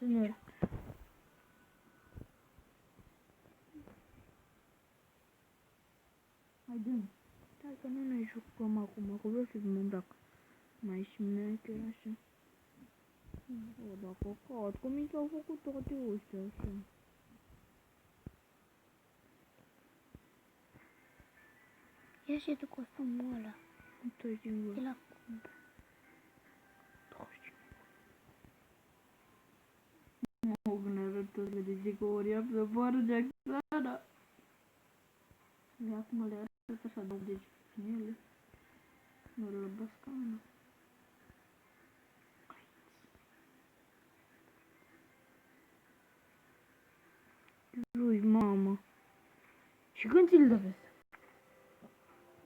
Nu. Hai dă-mi. Stai că nu ne jucăm acum, că vreau să mă îmbrac. Mai șmecher așa. O, dacă cad, că mi s-au făcut toate astea așa. Ia și tu costumul ăla. Uite singur. E la cumpă. O, când arăt ăsta de zic că ori ia să pară de acționarea. Și acum le arăt așa, dau deci în ele. Nu le bascană. Lui, mamă. Și când ți-l dă pe ăsta?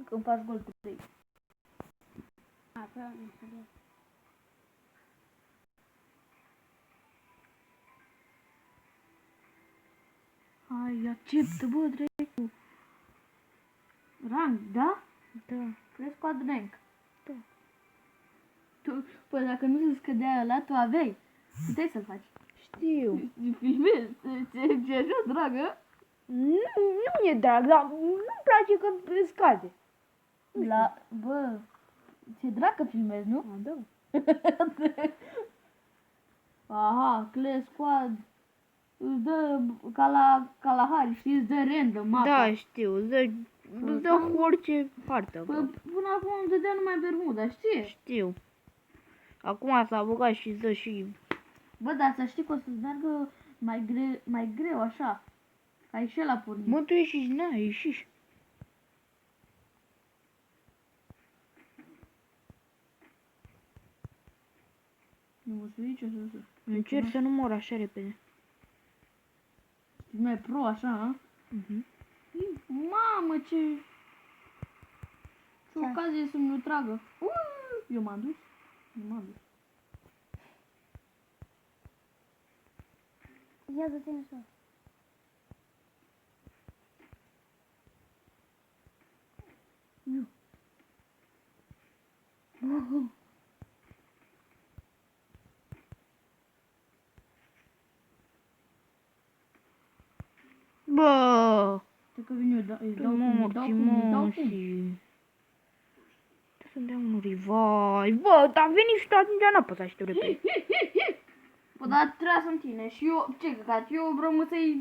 Când faci gol 3. A, pe ăla nu știu. Hai, acceptă, bă, dracu. Rang, da? Da. Crezi cu rank. Da. Tu, păi dacă nu se scădea ăla, tu aveai. Puteai să-l faci. Știu. Filmezi, ți-e așa dragă? Nu mi-e drag, dar nu-mi place că scade. La, bă, ți-e drag că filmezi, nu? A, da. Aha, Clay Squad îți dă ca la Harry, știi, îți dă random mapa. Da, știu, îți dă orice hartă. Păi până acum îmi dădea numai Bermuda, știi? Știu. Acum s-a băgat și îți dă și... Bă, dar să știi că o să-ți meargă mai greu așa. Ca ai și el a pornit. Mă, tu ieși și n-ai ieși. Nu mă spui ce să Încerc să nu mor așa repede. Știi mai pro așa, a? Mamă, ce ocazie să-mi nu tragă. Eu m-am dus. Nu m-am dus. Ia dă-te în sus. Nu. Bă! Cred că vin eu, îi dau Mamă, cum, îi dau cum. Trebuie să-mi dea un revive. Bă, dar veni și tu atunci n-a păsat și tu repede. Bă, dar trebuia să-mi tine și eu, ce căcat, eu vreau să-i...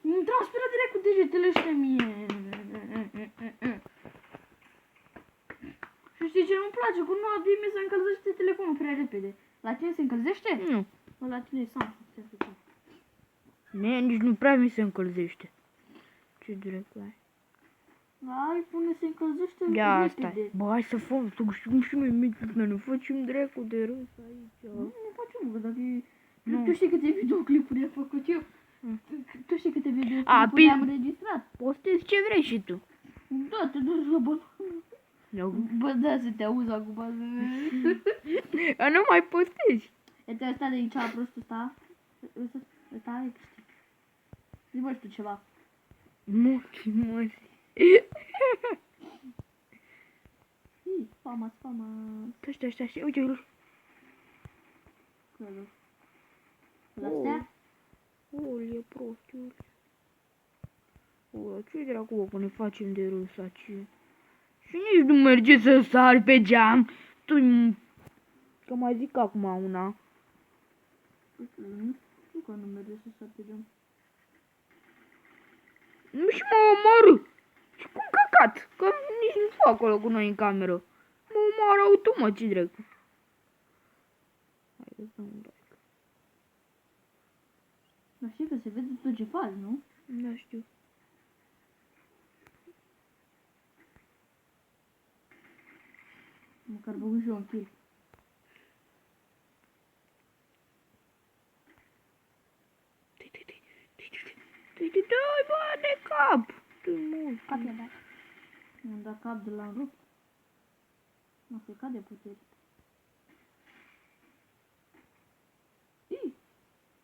Îmi transpiră direct cu degetele ăștia mie. Și știi ce nu-mi place? Că nu a mi se încălzește telefonul prea repede. La tine se încălzește? Nu. Bă, la tine e Samsung. Nici nu prea mi se încălzește. Ce dracu ai? La iPhone se încălzește Ia repede. stai. Bă, hai să facem și noi meciul, ne facem dracu de râs aici. Nu ne facem, bă, dacă e... Nu. Tu știi câte videoclipuri am făcut eu? Tu știi câte A, videoclipuri am înregistrat? Postezi ce vrei și tu. Da, te duci la bă. Bă, da, să te auzi acum. A, nu mai postezi. Uite, ăsta de aici, prostul ăsta. Ăsta e câștig. Zi-mă și tu ceva. Mochi. Fama. Stai, uite-l. Astea? E prostul. Ce dracu, bă, că ne facem de râs aici. Și nici nu merge să sari pe geam. Tu, că mai zic acum una. Nu știu că nu merge să sar pe geam. Nu și mă omorâ. Și cum căcat? Că nici nu fac acolo cu noi în cameră. Mă omoară automat, ce dracu. Hai să dăm un like. Dar știi că se vede tot ce faci, nu? Da, știu. Măcar băgând și eu un kill. Dai, bă, de cap. Cap i-a dat. Mi-am dat cap de la rupt. Nu se cade putere.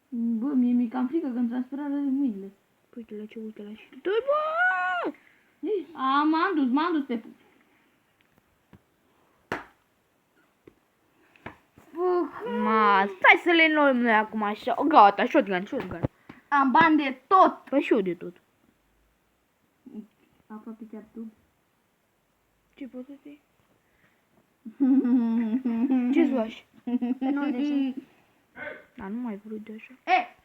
Bă, mie mi-e cam frică că-mi transpirează mâinile. Uite la ce, uite la ce. Dai, bă! M-am dus pe... Ma, stai să le luăm noi acum așa. O, gata, shotgun. Am bani de tot. Păi și eu de tot. Aproape chiar tu. Ce poți să fii? Ce-ți lași? Nu, deși. Dar nu mai vrut de așa. E!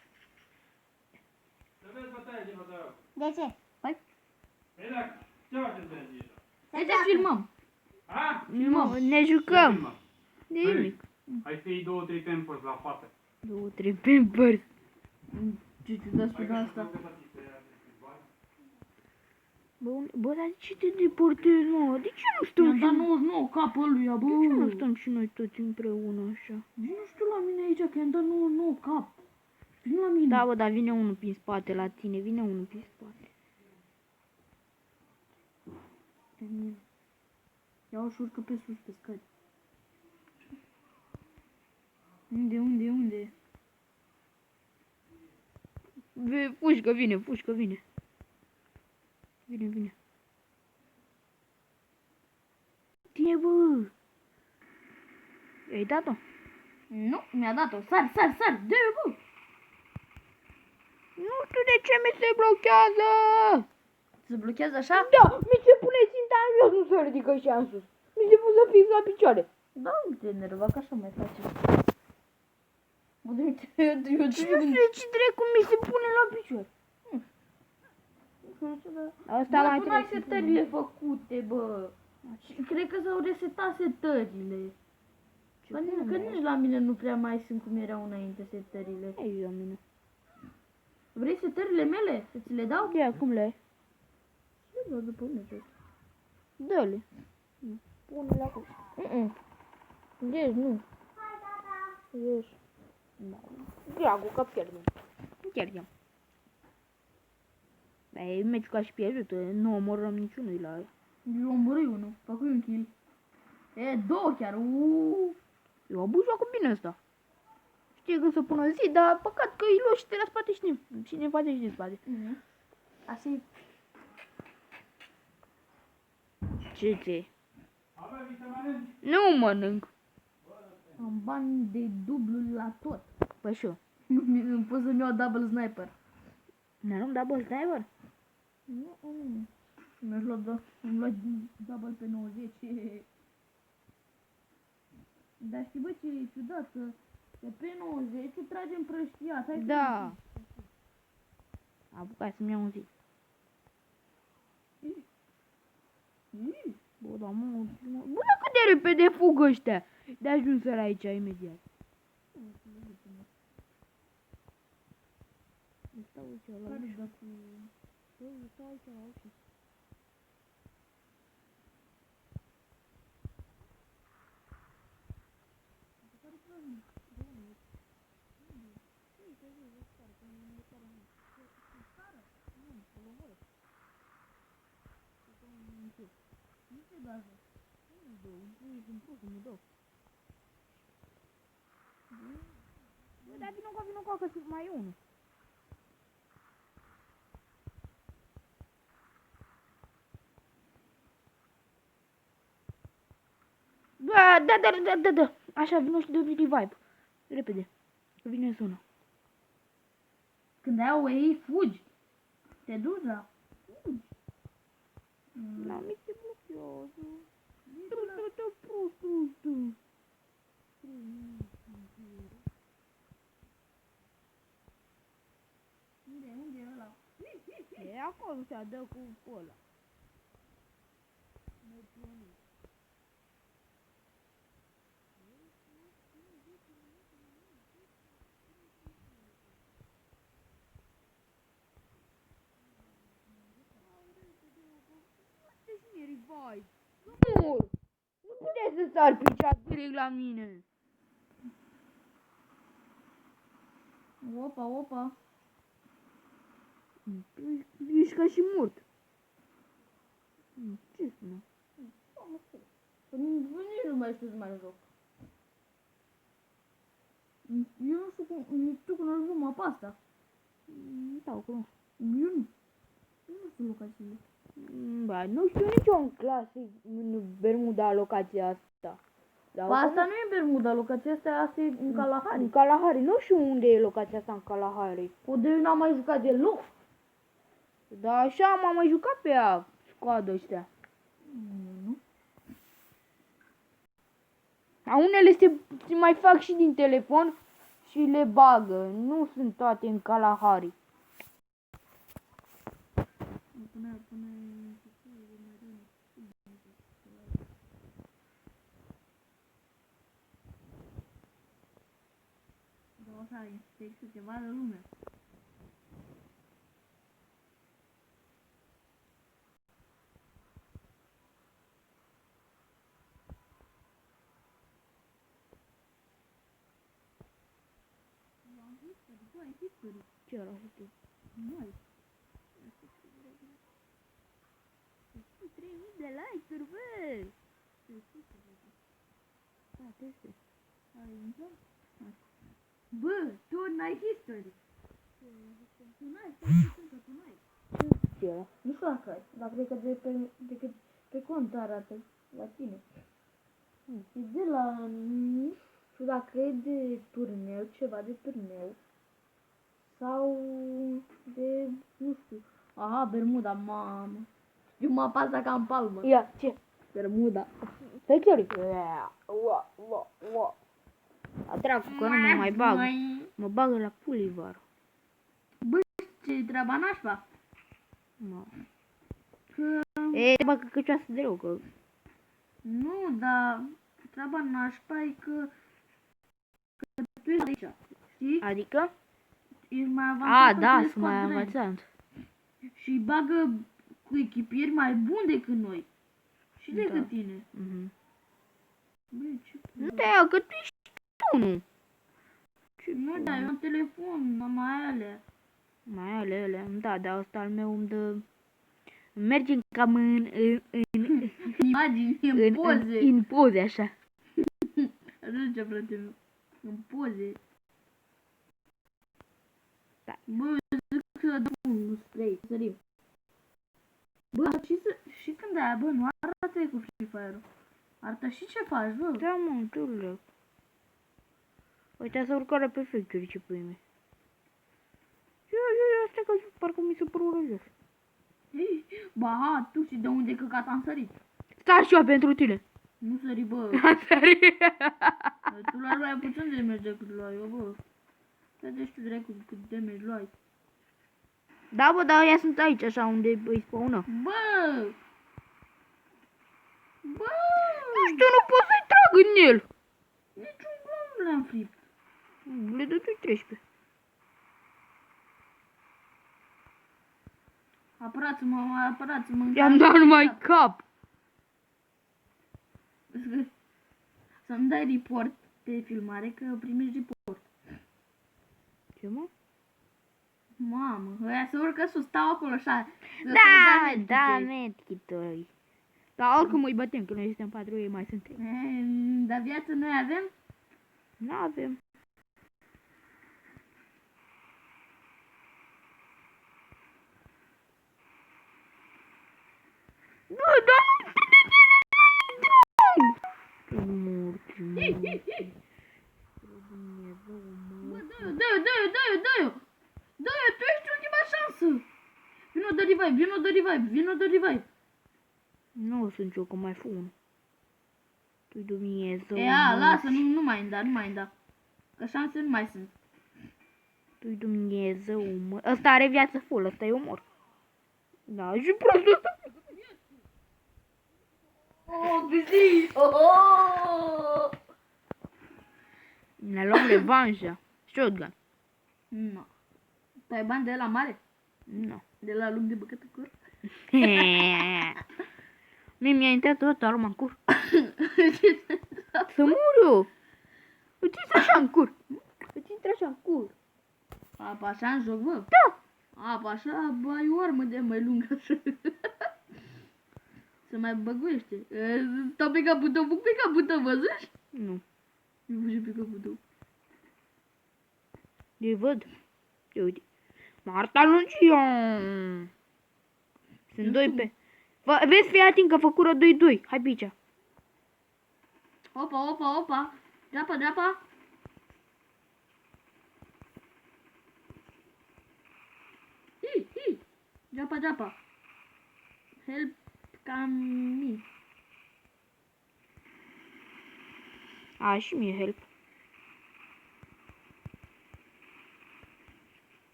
Să vezi bătaie de bătaie. De ce? Păi? Păi da, ce faceți de aici? De ce filmăm? A? Ne jucăm. De Păi, nimic. hai să iei 2-3 pampers la fată. 2-3 pampers. Ce ciudat spune asta? Bă, dar de ce te deportezi, mă? De ce nu stăm Mi-am și dat 99 capul lui, bă. de ce nu stăm și noi toți împreună așa? Vino și tu la mine aici, că i-am dat 99 cap. Vino la mine. Da, bă, dar vine unul prin spate la tine, vine unul prin spate. Emil. Ia-o și urcă pe sus, pe scări. Unde? Pușcă vine. Vine. Tine, bă! I-ai dat-o? Nu, mi-a dat-o. Sar, de bă. Nu știu de ce mi se blochează! Se blochează așa? Da, mi se pune ținta în jos, nu se ridică și în sus. Mi se pune fix la picioare. Da, nu te enerva, că așa mai face. Mă, eu Și nu știu de ce dracu mi se pune la picior. Asta mai tu n-ai trebuie. setările făcute, bă. Și cred că s-au resetat setările. Că nici la mine nu prea mai sunt cum erau înainte setările. Ei, la mine. Vrei setările mele? Să ți le dau? Ia, cum le ai? Le dau după mine. Dă-le. Pune-le acolo. Deci, nu. Deci. Da. Dragul, că pierdem. Pierdem. Dar e meciul ca și pierdut, nu omorăm niciunul la aia. Eu omorâi unul, fac un kill. E, două chiar, Eu abuz cu bine ăsta. Știi când să pună zi, dar păcat că îi luă și te la spate și ne face și din spate. Așa e. Ce? Abia vii să mănânci? Nu mănânc. Am bani de dublu la tot. Păi și eu. Nu pot să-mi iau double sniper. Nu-mi da bă sniper? Nu. Mi-aș lua, îmi lua double pe 90. Dar știi, bă, ce e ciudat, că pe 90 tragem prăștiat. Hai Da. Apucat să-mi iau un zi. Bă, da, mă, cât de repede fug ăștia. De ajunseră aici imediat. Stau aici la ușă. Stau aici la ușă. Bă, dar vino cu că mai e unul. Da. Așa, vino și dă revive. Repede. Că vine zona. Când ai o ei, fugi. Te duci la... Fugi. La mi se blochează. Dă prostul ăsta. Unde e ăla? E acolo, se dă cu ăla. Vai, nu puteți să sar picea direct la mine. Opa. Ești ca și mort. Ce spune? Nici nu mai știu să mai joc. Eu nu știu cum, tu când ajung mapa asta. Da, cum? Eu nu știu locațiile. Ba, nu știu nici eu în clasă, în Bermuda, locația asta. Da, Ba, asta nu e Bermuda, locația asta e în Kalahari. În Kalahari. Nu știu unde e locația asta în Kalahari. O de eu n-am mai jucat deloc. Dar așa m-am mai jucat pe ea, scoadă ăștia. Nu. Dar unele se mai fac și din telefon și le bagă. Nu sunt toate în Kalahari. O să ai inspecție ceva de lume. Ce era asta? Nu ai. 3000 de like-uri, bă! Da, teste. Ai intrat? Bă, tu n-ai history. Tu n-ai, că tu n-ai. Ce era? Nu știu dacă ai, dar cred că pe cont arată la tine. E de la, nu știu dacă e de turneu, ceva de turneu. Sau de, nu știu. Aha, Bermuda, mamă. Eu mă apasă ca în palmă. Ia, ce? Bermuda. Factory? A dracu, că nu mă mai bag. Mă bagă la pulivar. Bă, ce treaba nașpa? Mă. Că, E, te bagă căcioasă de rău, că... nu, dar treaba nașpa e că tu ești aici, știi? Adică? Ești mai avansat. A, da, sunt mai avansat. Și îi bagă cu echipieri mai buni decât noi. Și decât Da. tine. Mhm. Băi, ce Nu te ia, că tu ești unul. Nu, dar eu am telefon, nu mai alea. Mai alea, da, dar ăsta al meu îmi dă... Merge cam în Imagini, în poze. în poze, așa. Nu ce, frate meu. În poze. Da. Bă, zic să dăm un spray, sărim. Bă, și când aia, bă, nu arată cu Free Fire-ul. Arată și ce faci, bă. Da, mă, turle. Uite, s-a urcat pe Factory, ce pui mei. Eu, asta că parcă mi se pără răjos. Ba, ha, tu și de unde căcat am sărit. Stai și eu pentru tine. Nu sări, bă. Am sărit. Tu la luai puțin damage decât luai eu, bă. Vedeți tu dracu cât damage luai. Da, bă, dar ăia sunt aici, așa, unde îi spawnă. Bă! Bă! Nu știu, nu pot să-i trag în el. Niciun glon nu le-am fript. Le dă tu 13. Apărați-mă. I-am dat numai cap. Să-mi dai report pe filmare, că primești report. Ce, mă? Mamă, ăia se urcă sus, stau acolo așa. Da, medkit-uri. Dar oricum îi batem, că noi suntem 4, ei mai sunt 3. Dar viață noi avem? N-avem. Bă, dar nu Bă, dă-i-o, tu ești ultima șansă. Vino de revive. Nu sunt eu, că mai fu unul. Tu-i Dumnezeu. Ea, lasă, nu mai da. Că șanse nu mai sunt. Tu-i Dumnezeu, mă. Ăsta are viață full, ăsta e omor. Da, și prostul ăsta. Oh, bizi! Oh! Ne luăm revanșa. Shotgun. Nu. Tu ai bani de la mare? Nu. De la loc de băcătăcur? Mie mi-a intrat tot arma în cur. Să mor eu. Îți intră așa în cur. Îți intră așa în cur. Apa așa în joc, bă? Da. Apa așa, bă, ai o armă de mai lungă așa. Se mai băguiește. Stau pe capul tău, fug pe capul tău, văzuși? Nu. Eu fugi pe capul tău. Eu văd. Eu uite. Marta Lucian. Sunt doi pe... Vezi, fii atent că făcură 2-2. Hai pe aici. Opa, opa, opa. Dreapta, dreapta. Hi. Dreapta, dreapta. Help cam me. A, și mie help.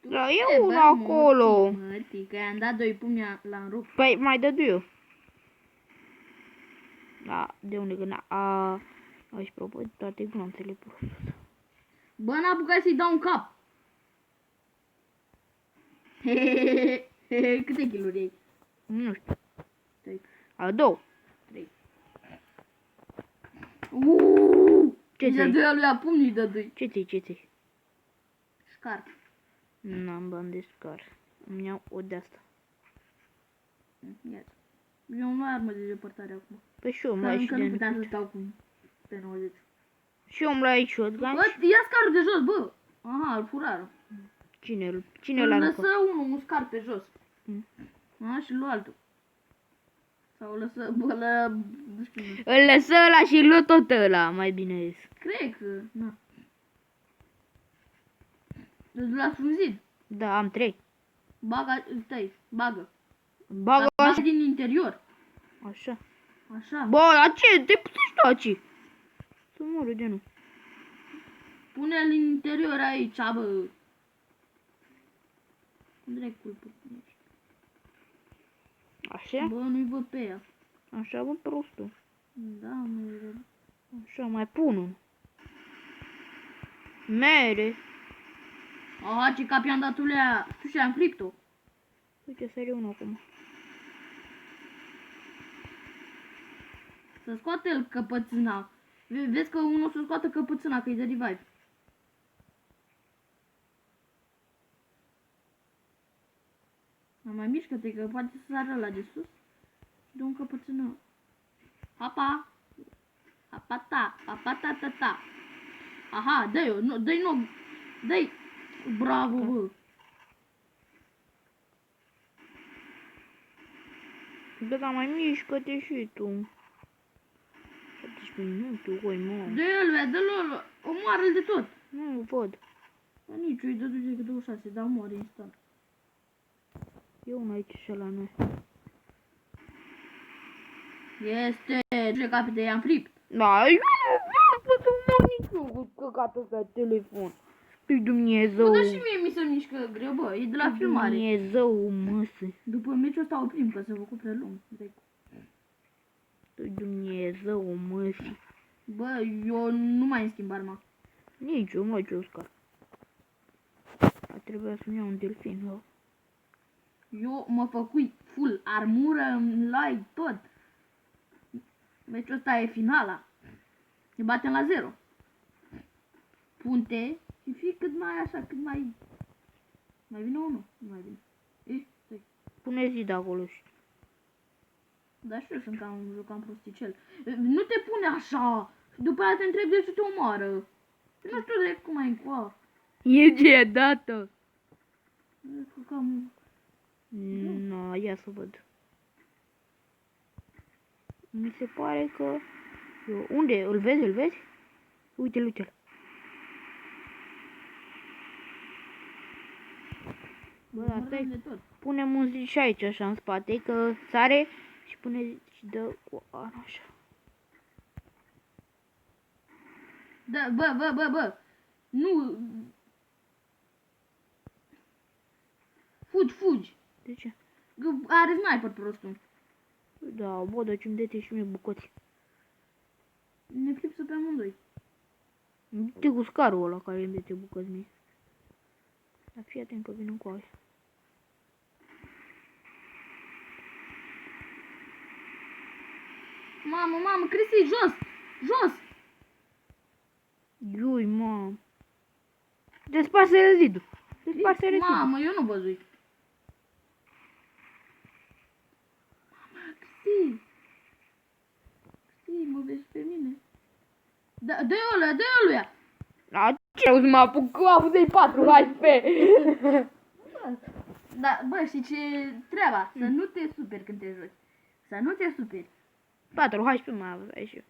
Da, e unul acolo. Mătii, că i-am dat 2 pumni, l-am rupt. Păi, mai dădu eu. Da, de unde gândea? Aș propune toate glonțele pur. Bă, n-a apucat să-i dau un cap. Câte kill-uri ai? Nu știu. 3. A, 2. 3. Ce ți-ai? De lui a pumnii de doi. Ce ți-ai? Scar. N-am bani de scar. Îmi iau o de-asta. Iată. Eu nu am armă de depărtare acum. Păi și eu îmi Dar lai și încă de nu puteam să nici. stau cu pe 90. Și eu îmi lai shotgun. Bă, ia scarul de jos, bă! Aha, îl furară. Cine Îl l-a lăsă aruncat? unul, un scar pe jos. A, și lua altul. Sau lăsă, bă, nu știu. Îl lăsă ăla și luă tot ăla, mai bine zis. Cred că, na. Îți l-a frunzit. Da, am 3. Bagă. Bagă Dar așa. din interior. Așa. Așa. Bă, la ce? Te putești tu aici. Să moră de nu. Pune-l în interior aici, bă. Dracul putești. Așa? Bă, nu-i văd pe ea. Așa, bă, prostul. Da, nu-i văd. Așa, mai pun unul. Mere. Aha, ce cap i-am dat ulea. Tu și-am fript-o. Uite, sare unul acum. Să scoate el căpățâna. Vezi că unul să scoată căpățâna, că e de revive. Mai mișcă-te, că poate să sară ăla de sus. Și dă un căpățână. Hapa. Hapa-ta. Aha, dă-i-o, dă-i nou. Dă-i. Bravo, bă. Bă, dar mai mișcă-te și tu. 17 minute, oi, mă. Dă-l, omoară-l de tot. Nu văd. Nici eu îi dădu decât 26, dar moare instant. E unul aici și la noi. Este, ce capite, i-am fript. Da, eu nu pot să mă nici eu cu căcatul pe telefon. Păi Dumnezeu. Bă, dar și mie mi se mișcă greu, bă, e de la filmare. Dumnezeu, măsă. După meciul ăsta oprim, că s-a făcut prea lung. Păi Dumnezeu, măsă. Bă, eu nu mai îmi schimb arma. Nici eu, mă, ce Oscar. A trebuit să-mi iau un delfin, da? Eu mă făcui full armură, light, tot. Meciul ăsta e finala. Ne batem la 0. Punte și fii cât mai așa, cât mai... Mai vine unul? Nu mai vine. Ești, stai. Pune zi de acolo și... Dar și eu sunt cam prosticel. Nu te pune așa. Și după aia te întrebi de ce te omoară. Nu știu de cum ai încoa. E ce dată. Cam... No, ia să văd. Mi se pare că... Unde? Îl vezi? Uite-l. Bă, dar stai, punem un zi și aici, așa, în spate, că sare și pune și dă cu arma așa. Da, bă. Nu. Fugi. De ce? Că are sniper prostul. Da, bă, dar ce-mi dete și mie bucăți. Ne clipsă pe amândoi. Du-te cu scarul ăla care îmi dete bucăți mie. Dar fii atent că vin cu aia. Mamă, Cristi, jos! Iui, mamă. Desparte zidul. Mamă, eu nu văzui. Mamă, Cristi, mă vezi pe mine. Dă-i ăluia. A, ce auzi, mă apuc cu avuzei 4 HP. Da, bă, și ce treaba? Să nu te superi când te joci. Să nu te superi. 4, hai și mai aveai și eu.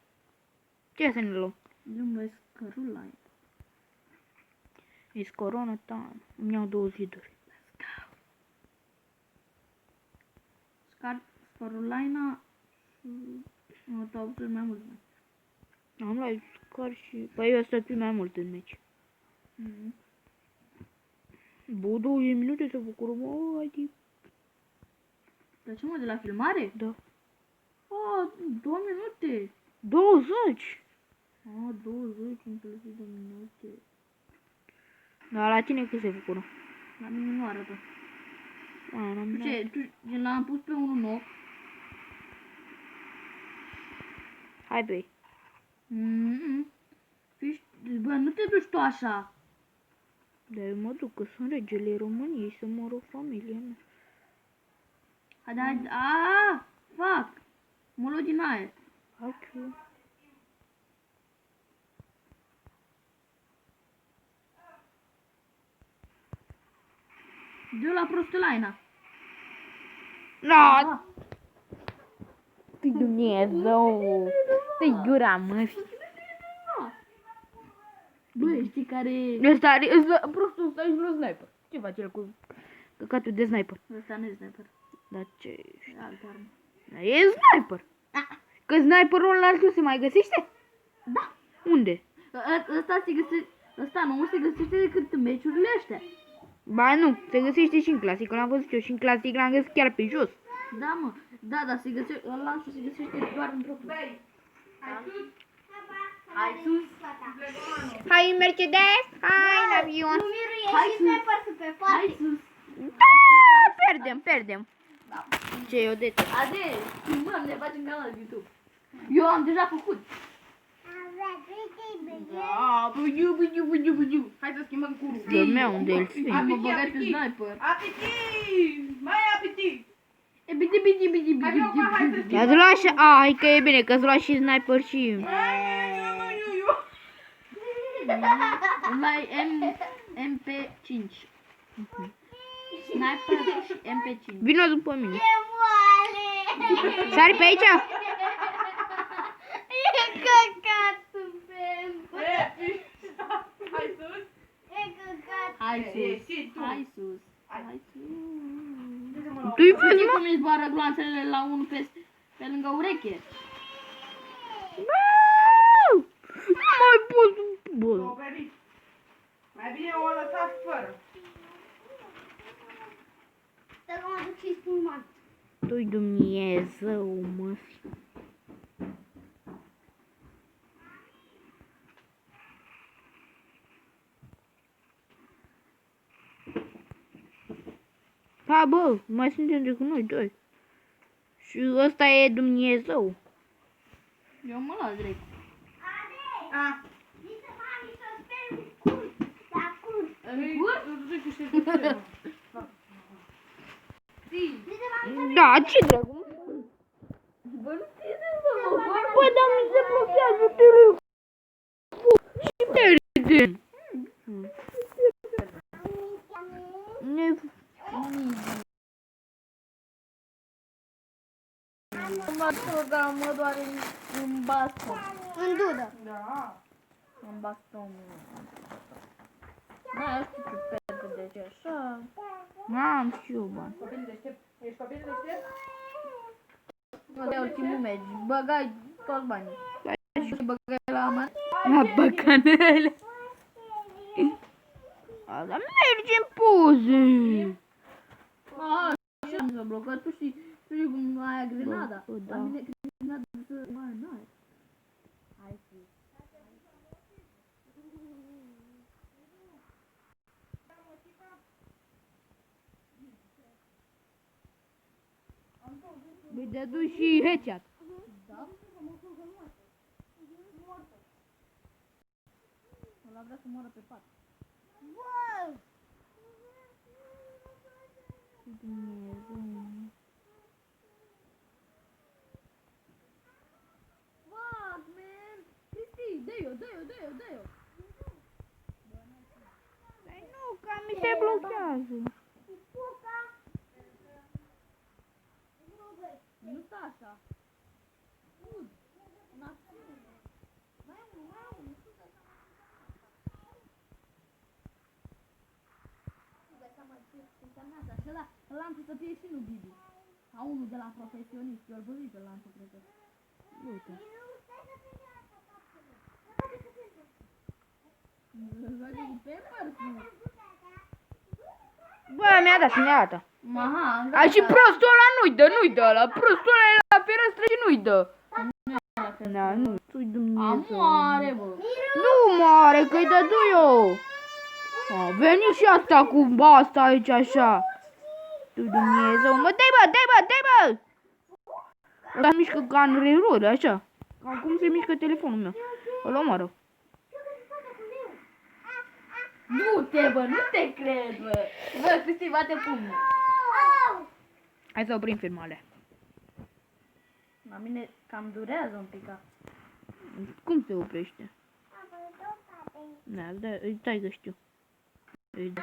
Ce să ne luăm? Numesc Caroline. It's Corona Time. Îmi iau 2 ziduri. Carolina și... Nu, tu au mai mult. Am luat Scar și... Păi eu stăt mai mult în meci. Bă, 2 minute să bucură, mă, adică... De ce, mă, de la filmare? Da. 2 minute. 20! 20, inclusiv 2 minute. Dar la tine cât se bucură? La mine nu arată. N-am dat. Ce, tu l-am pus pe unul nou. Hai pe ei. Bă, nu te duci tu așa. Dar eu mă duc, că sunt regele României, să mă rog familia mea. Haide. Fac. Mă luat din aer. Hai că... Dă la prostulaina. Da! Tăi Dumnezeu! Tăi gura, mă! Bă, știi care... Ăsta are... Prostul ăsta e vreo sniper. Ce face el cu căcatul de sniper? Ăsta nu e sniper. Dar ce... E altă armă. Dar e sniper! Că sniperul ăla nu se mai găsește? Da. Unde? Ăsta se găsește... Ăsta nu se găsește decât în meciurile astea. Ba nu, se găsește și în clasic, l-am văzut eu și în clasic l-am găsit chiar pe jos. Da, mă. Da, dar se găsește... Ăla se găsește doar într-o... Băi, hai sus. Hai sus. Hai Mercedes, hai în avion. Hai sus. Hai sus. Da, pierdem. Ce eu de Ade, filmăm, ne facem canal de YouTube. Eu am deja făcut. Da, bugiu. Hai să schimbăm curul. de meu un delfin. Mă băgai pe sniper. Apetit! Mai apetit! E bidi. Hai, Roma, hai să Ia-ți lua și... hai că e bine, că-ți lua și sniper și... Mai MP5. Sniper și MP5. Vino după mine. Sari pe aici? E căcatul pentru. Hai sus! E căcat. Hai sus. Tu-i Vezi vezi, mă? cum îi zboară gloanțele la unul pe lângă ureche? Nu mai pot... Bă, Operit. Mai bine o lăsați fără. Să mă duc și filmat. tu-i Dumnezeu, mă. Ha, bă, mai suntem decât noi doi. Și ăsta e Dumnezeu. Eu mă las direct. A, Zice mami să sper curs. La curs. În curs? Zice mami să Da, ce dracu? Bă, nu ține să mă fac. Bă, dar mi se blochează telefonul. Și pierdem. Ne... Mă doare în baston. în dudă. da. În baston. Da, știu ce pentru de ce așa. Am și eu bani. Copil deștept. Ești copil deștept? Nu de ultimul meci. Băgai toți banii. Și băgai la mare. La băcanele. A, dar merge în poze. Așa am să blocat. Tu știi cum aia grenada. Bă, da. La mine grenada să... N-ai. Hai fi. Băi, dădu și headshot. Ăla vrea să moară pe pat. Wow! Dumnezeu. Fuck, man! Cristi, dă-i-o. Păi nu, că mi se blochează. Nu sta așa. că da, lanțul să fie și nu Bibi. Sau unul de la profesionist, eu-l văzut pe lanțul, cred că. Uite. Joacă cu Pampers, nu? Bă, mi-a dat, mi-a dat. Aha, A, și prostul ăla nu-i dă ăla. Prostul ăla e la fereastră și nu-i dă. Da, nu, tu-i Dumnezeu. Amoare, bă. Nu moare, că-i dădu eu. A venit și asta cu asta aici așa. Tu Dumnezeu, mă, dai bă. Ăsta mișcă ca în erori, așa. Cam cum se mișcă telefonul meu. Îl omoară. Du-te, bă, nu te cred, bă. Bă, Cristi, bate pumnul. Hai să oprim filmarea. La mine cam durează un pic. Cum se oprește? Da, îi dai că știu. Îi dai.